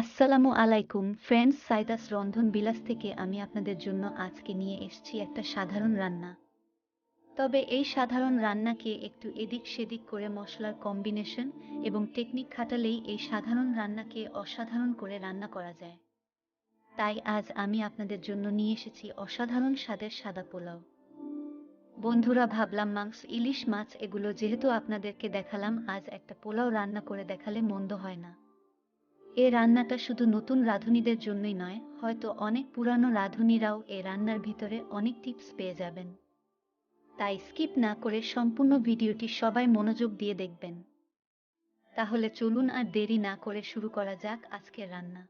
আসসালামু আলাইকুম ফ্রেন্ডস, সাইদাস রন্ধন বিলাস থেকে আমি আপনাদের জন্য আজকে নিয়ে এসেছি একটা সাধারণ রান্না। তবে এই সাধারণ রান্নাকে একটু এদিক সেদিক করে মশলার কম্বিনেশন এবং টেকনিক খাটালেই এই সাধারণ রান্নাকে অসাধারণ করে রান্না করা যায়। তাই আজ আমি আপনাদের জন্য নিয়ে এসেছি অসাধারণ স্বাদের সাদা পোলাও। বন্ধুরা, ভাবলাম মাংস, ইলিশ মাছ এগুলো যেহেতু আপনাদেরকে দেখালাম, আজ একটা পোলাও রান্না করে দেখালে মন্দ হয় না। এ রান্নাটা শুধু নতুন রাঁধুনিদের জন্যই নয়, হয়তো অনেক পুরানো রাঁধুনিরাও এ রান্নার ভিতরে অনেক টিপস পেয়ে যাবেন। তাই স্কিপ না করে সম্পূর্ণ ভিডিওটি সবাই মনোযোগ দিয়ে দেখবেন। তাহলে চলুন আর দেরি না করে শুরু করা যাক আজকের রান্না।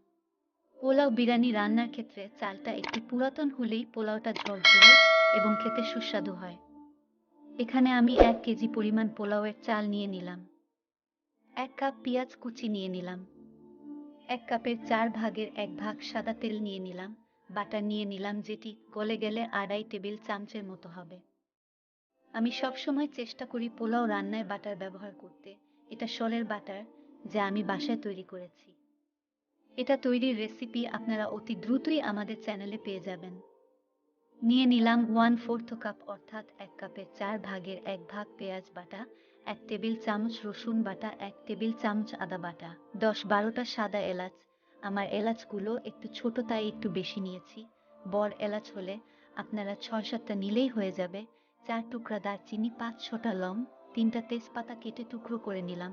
পোলাও বিরিয়ানি রান্নার ক্ষেত্রে চালটা একটু পুরাতন হলেই পোলাওটা ঝরঝরে এবং খেতে সুস্বাদু হয়। এখানে আমি 1 কেজি পরিমাণ পোলাওয়ের চাল নিয়ে নিলাম। 1 কাপ পেঁয়াজ কুচি নিয়ে নিলাম। 1 কাপের 4 ভাগের 1 ভাগ সাদা তেল নিয়ে নিলাম। বাটার নিয়ে নিলাম, যেটি গলে গেলে 2.5 টেবিল চামচের মতো হবে। আমি সবসময় চেষ্টা করি পোলাও রান্নায় বাটার ব্যবহার করতে। এটা সলের বাটার, যা আমি বাসায় তৈরি করেছি। এটা তৈরির রেসিপি আপনারা অতি দ্রুতই আমাদের চ্যানেলে পেয়ে যাবেন। নিয়ে নিলাম 1/4 কাপ অর্থাৎ 1 কাপের 4 ভাগের 1 ভাগ পেঁয়াজ বাটা, 1 টেবিল চামচ রসুন বাটা, 1 টেবিল চামচ আদা বাটা, 10-12টা সাদা এলাচ। আমার এলাচগুলো একটু ছোট তাই একটু বেশি নিয়েছি। বড় এলাচ হলে আপনারা 6-7টা নিলেই হয়ে যাবে। 4 টুকরা দারচিনি, 5-6টা লং, 3টা তেজপাতা কেটে টুকরো করে নিলাম।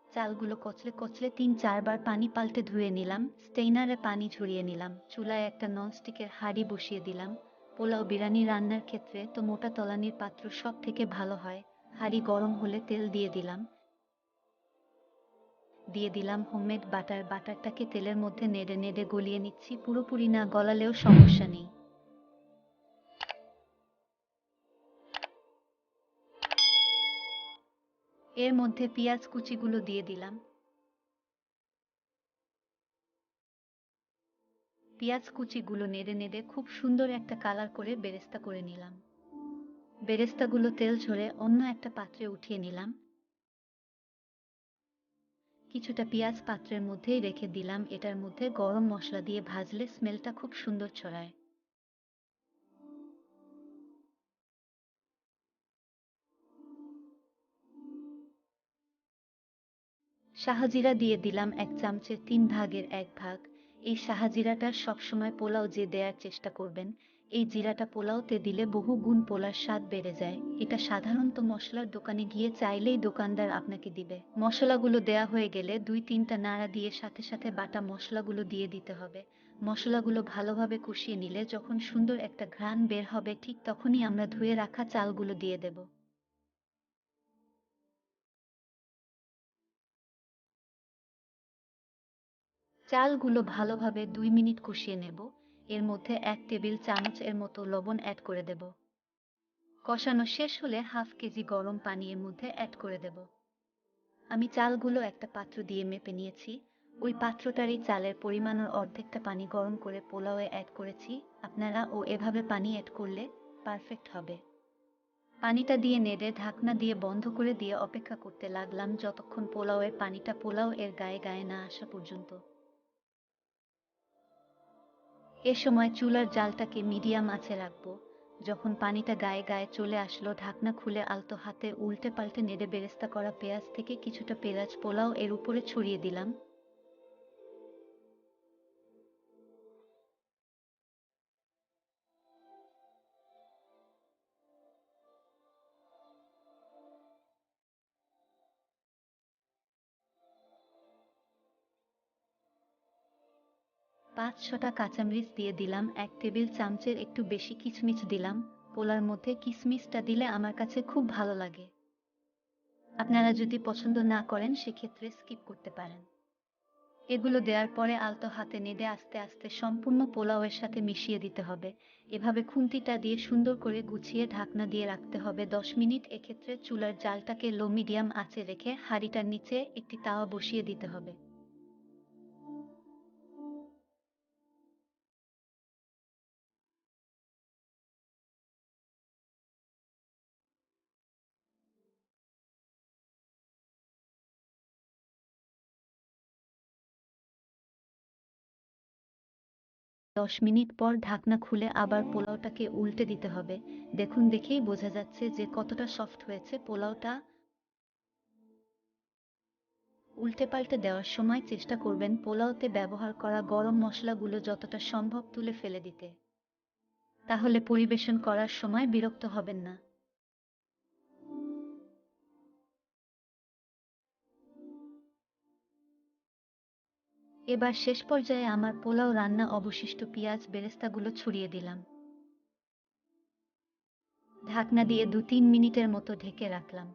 চালগুলো কচলে কচলে 3-4 বার পানি পাল্টে ধুয়ে নিলাম। স্টেইনারে পানি ঝরিয়ে নিলাম। চুলায় একটা ননস্টিকের হাঁড়ি বসিয়ে দিলাম। পোলাও বিরিয়ানি রান্নার ক্ষেত্রে তো মোটা তলানির পাত্র সব থেকে ভালো হয়। হাঁড়ি গরম হলে তেল দিয়ে দিলাম। Homemade butter. বাটারটাকে তেলের মধ্যে নেড়ে নেড়ে গলিয়ে নিচ্ছি। পুরোপুরি না গলালেও সমস্যা নেই। এর মধ্যে পেঁয়াজ কুচিগুলো দিয়ে দিলাম। পেঁয়াজ কুচিগুলো নেড়ে নেড়ে খুব সুন্দর একটা কালার করে বেরেস্তা করে নিলাম। বেরেস্তাগুলো তেল ঝরে অন্য একটা পাত্রে উঠিয়ে নিলাম। কিছুটা পেঁয়াজ পাত্রের মধ্যেই রেখে দিলাম। এটার মধ্যে গরম মশলা দিয়ে ভাজলে স্মেলটা খুব সুন্দর ছড়ায়। শাহজিরা দিয়ে দিলাম 1 চামচের 3 ভাগের 1 ভাগ। এই শাহজিরাটা সবসময় পোলাও যে দেওয়ার চেষ্টা করবেন। এই জিরাটা পোলাওতে দিলে বহু গুণ পোলার স্বাদ বেড়ে যায়। এটা সাধারণত মশলার দোকানে গিয়ে চাইলেই দোকানদার আপনাকে দিবে। মশলাগুলো দেয়া হয়ে গেলে 2-3টা নাড়া দিয়ে সাথে সাথে বাটা মশলাগুলো দিয়ে দিতে হবে। মশলাগুলো ভালোভাবে কষিয়ে নিলে যখন সুন্দর একটা ঘ্রাণ বের হবে, ঠিক তখনই আমরা ধুয়ে রাখা চালগুলো দিয়ে দেব। চালগুলো ভালোভাবে 2 মিনিট কষিয়ে নেব। এর মধ্যে 1 টেবিল চামচ এর মতো লবণ অ্যাড করে দেব। কষানো শেষ হলে হাফ কেজি গরম পানি এর মধ্যে অ্যাড করে দেব। আমি চালগুলো একটা পাত্র দিয়ে মেপে নিয়েছি। ওই পাত্রটারই চালের পরিমাণের অর্ধেকটা পানি গরম করে পোলাওয়ে অ্যাড করেছি। আপনারা এভাবে পানি অ্যাড করলে পারফেক্ট হবে। পানিটা দিয়ে নেড়ে ঢাকনা দিয়ে বন্ধ করে দিয়ে অপেক্ষা করতে লাগলাম যতক্ষণ পোলাওয়ের পানিটা পোলাও এর গায়ে গায়ে না আসা পর্যন্ত। এ সময় চুলার জালটাকে মিডিয়াম আঁচে রাখবো। যখন পানিটা গায়ে গায়ে চলে আসলো, ঢাকনা খুলে আলতো হাতে উল্টে পাল্টে নেড়ে বেরেস্তা করা পেঁয়াজ থেকে কিছুটা পেঁয়াজ পোলাও এর উপরে ছড়িয়ে দিলাম। পাঁচ ছটা কাঁচামরিচ দিয়ে দিলাম। 1 টেবিল চামচের একটু বেশি কিশমিশ দিলাম। পোলার মধ্যে কিশমিশটা দিলে আমার কাছে খুব ভালো লাগে। আপনারা যদি পছন্দ না করেন সেক্ষেত্রে স্কিপ করতে পারেন। এগুলো দেওয়ার পরে আলতো হাতে নেড়ে আস্তে আস্তে সম্পূর্ণ পোলাওয়ের সাথে মিশিয়ে দিতে হবে। এভাবে খুন্তিটা দিয়ে সুন্দর করে গুছিয়ে ঢাকনা দিয়ে রাখতে হবে 10 মিনিট। এক্ষেত্রে চুলার জালটাকে লো মিডিয়াম আঁচে রেখে হাঁড়িটার নিচে একটি তাওয়া বসিয়ে দিতে হবে। 10 মিনিট পর ঢাকনা খুলে আবার পোলাওটাকে উল্টে দিতে হবে। দেখুন, দেখেই বোঝা যাচ্ছে যে কতটা সফট হয়েছে পোলাওটা। উল্টে পাল্টে দেওয়ার সময় চেষ্টা করবেন পোলাওতে ব্যবহার করা গরম মশলাগুলো যতটা সম্ভব তুলে ফেলে দিতে। তাহলে পরিবেশন করার সময় বিরক্ত হবেন না। এবার শেষ পর্যায়ে আমার পোলাও রান্না অবশিষ্ট পেঁয়াজ বেরেস্তাগুলো ছড়িয়ে দিলাম। ঢাকনা দিয়ে 2-3 মিনিটের মতো ঢেকে রাখলাম।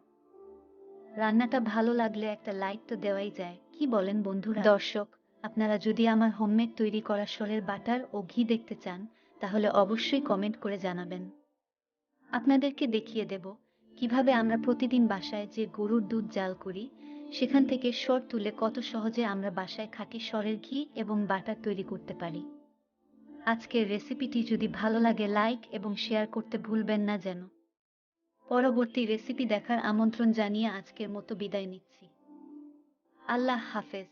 রান্নাটা ভালো লাগলে একটা লাইক তো দেওয়াই যায়, কি বলেন বন্ধুরা? দর্শক, আপনারা যদি আমার হোমমেড তৈরি করা সরের বাটার ও ঘি দেখতে চান, তাহলে অবশ্যই কমেন্ট করে জানাবেন। আপনাদেরকে দেখিয়ে দেব কিভাবে আমরা প্রতিদিন বাসায় যে গরুর দুধ জাল করি, সেখান থেকে সর তুলে কত সহজে আমরা বাসায় খাঁটি সরের ঘি এবং বাটার তৈরি করতে পারি। আজকের রেসিপিটি যদি ভালো লাগে লাইক এবং শেয়ার করতে ভুলবেন না যেন। পরবর্তী রেসিপি দেখার আমন্ত্রণ জানিয়ে আজকের মতো বিদায় নিচ্ছি। আল্লাহ হাফেজ।